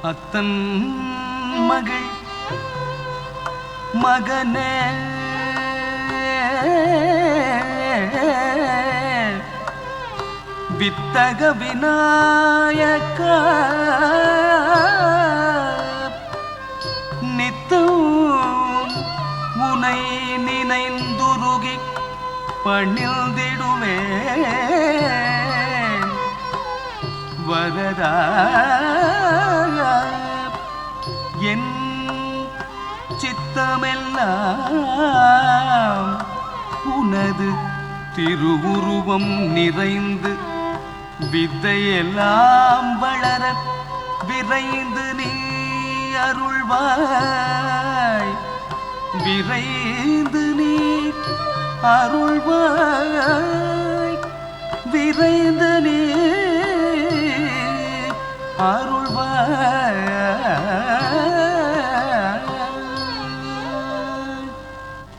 அத்தன் மகள் மகனே வித்தக விநாயக நித்தம் உனை நினைந்துருகி பணிந்திடுவே வரதா என் சித்தமெல்லாம் உனது திருவுருவம் நிறைந்து வித்தையெல்லாம் வளர விரைந்து நீ அருள்வாய் விரைந்து நீ அருள்வாய் விரைந்து நீ அருள்வாய்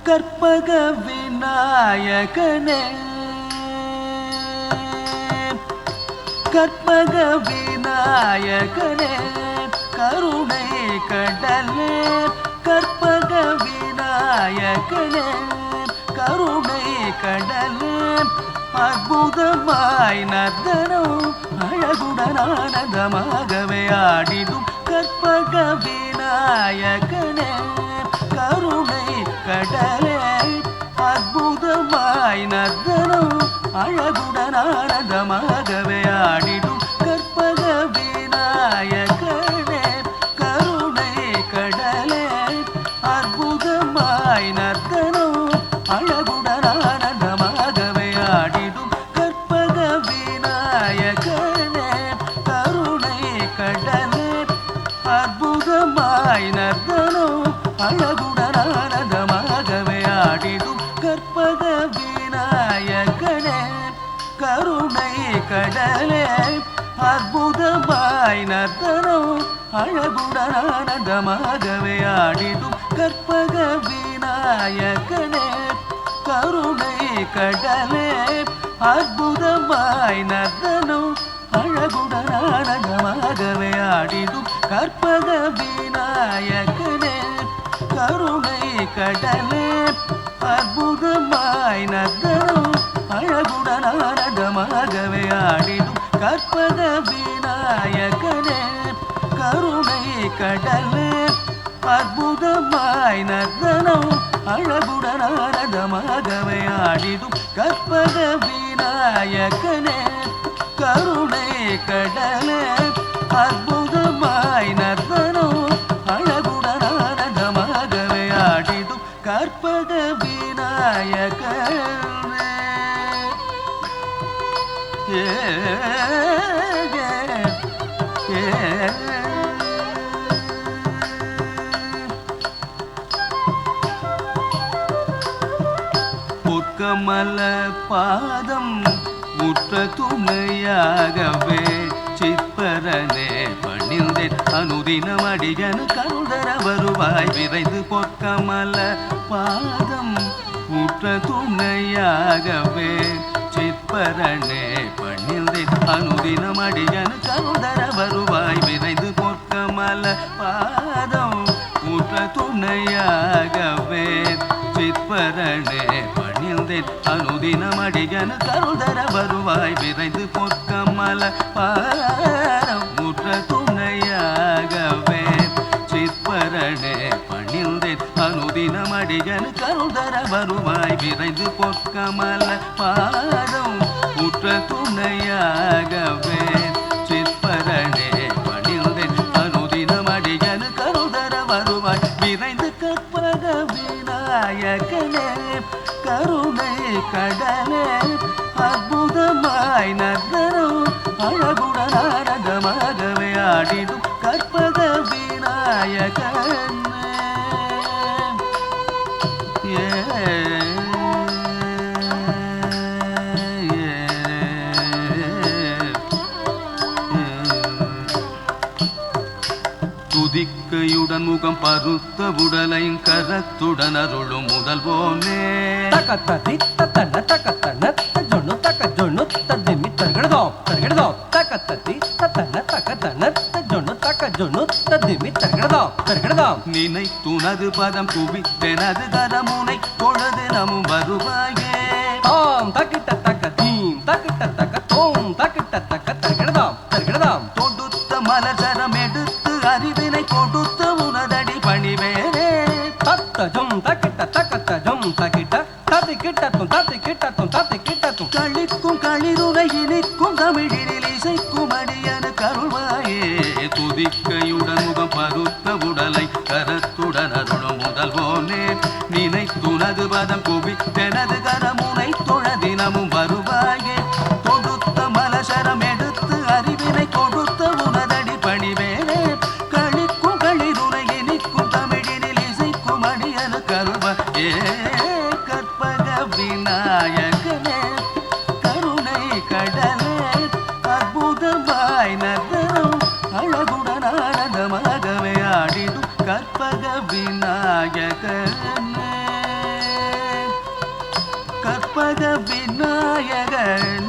கற்பக விநாயகனே கற்பக விநாயகனே கருணை கடலே கற்பக விநாயகனே கருணை கடலே அற்புதமாய் நர்த்தனம் அழகுடன் ஆனந்தமாகவே ஆடிடும் கற்பக விநாயகனே கருணை கடலே அற்புதமாய் நர்த்தனம் அழகுடன் ஆனந்தமாகவே ஆடிடும் கற்பக விநாயகனே கருணை கடலே அற்புதமாய் நர்த்தனம் அழகுடன் ஆனந்தமாகவே ஆடிடும் கற்பக விநாயகனே கருணை கடலே அற்புதமாய் நர்த்தனம் அழகுடன் ஆனந்தமாகவே ஆடிடும் கற்பக விநாயகனே கருணை கடலே அற்புதமாய் நர்த்தனம் அழகுடன் ஆனந்தமாகவே ஆடிடும் கற்பக விநாயகனே கருணை கடலே அற்புதமாய் நர்த்தனம் அழகுடன் ஆனந்தமாகவே ஆடிடும் கற்பக விநாயகனே கருணை கடலே அற்புதமாய் நர்த்தனம் அழகுடன் ஆனந்தமாகவே ஆடிடும் கற்பக விநாயகனே கருணை கடலே அற்புதமாய் நர்த்தனம் அழகுடன் ஆனந்தமாகவே ஆடிடும் கற்பக விநாயகனே கருணை கடலே அற்புதமாய் நர்த்தனம் அழகுடன் ஆனந்தமாகவே ஆடிடும் கற்பக விநாயகனே பொற்கமல பாதம் முற்ற துணையாகவே சிற்பரனே பணிந்தேன் அனுதினம் அடியனு கருதர வருவாய் விரைந்து பொற்கமல பாதம் முற்ற துணையாகவே சிற்பரனே பணிந்தேன் அனுதினம் அடியனு கருதர வருவாய் விரைந்து பொற்கமல பாதம் முற்ற துணையாகவே சிற்பரனே பணிந்தேன் அனுதினம் அடியனு கருதர வருவாய் விரைந்து பொற்கமல பாதம் முற்ற துணையாகவே சிற்பரனே பணிந்தேன் அனுதினம் அடியனு கருதர வருவாய் விரைந்து பொற்கமல பாதம் முற்ற துணையாகவே சிற்பரனே பணிந்தேன் அனுதினம் அடியனு கருதர வருவாய் விரைந்து கற்பக விநாயகனே கருணை கடலே அற்புதமாய் நர்த்தனம் அழகுடன் ஆனந்தமாகவே ஆடிடும் கற்பக விநாயகனே துதிக்கையுடன் முகம் பருத்த உடலையும் கரத்துடன் அருளும் முதல்வோனே தக்கத்ததி தத்தன தக்கத்தன தஜொன்னு தக்கஜொன்னு தஜிமி தர்கடதோ தர்கடதோ தக்கத்ததி தத்தன தக்கத்தன தஜொன்னு தக்கஜொன்னு ஜொன்னு தத்திமி தர்கடதாம் தர்கடதாம் நினைத்துனது பதம் குவித்தெனது கரமுனை தொழுது நமும் வருவாயே தாம் தக்கிட்ட தக்க தீம் தக்கிட்ட தக்க தோம் தக்கிட்ட தக்க தர்கடதாம் தர்கடதாம் தொடுத்த மலசரம் எடுத்து அறிவினை கொடுத்த உனதடி பணிவேனே தத்தஜம் தக்கிட்ட தக்கத்தஜம் தக்கிட்ட தத்தி கிட்டத்தும் தத்தி கிட்டத்தும் தத்தி கிட்டத்தும் களிக்கும் களிருரை இனிக்கும் தமிழினில் இசைக்கும் அடியனு கருள்வாயே துதிக்கையுடன் முகம் பருத்த உடலை கரத்துடன் அருளும் முதல்வோனே நினைத்துனது பதம் குவித்தெனது கரமுனை தொழ தினமும் வருவாயே தொடுத்த மலசரம் எடுத்து அறிவினை கொடுத்த உனதடி பணிவேனே களிக்கும் களிருரை இனிக்கும் தமிழினில் இசைக்கும் அடியனு கருள்வாயே கற்பக விநாயகனே கருணை கடலே அற்புதமாய் நதரும் அழகுடன் ஆனந்தமாகவே ஆடிடும் கற்பக விநாயகனே கற்பக விநாயகனே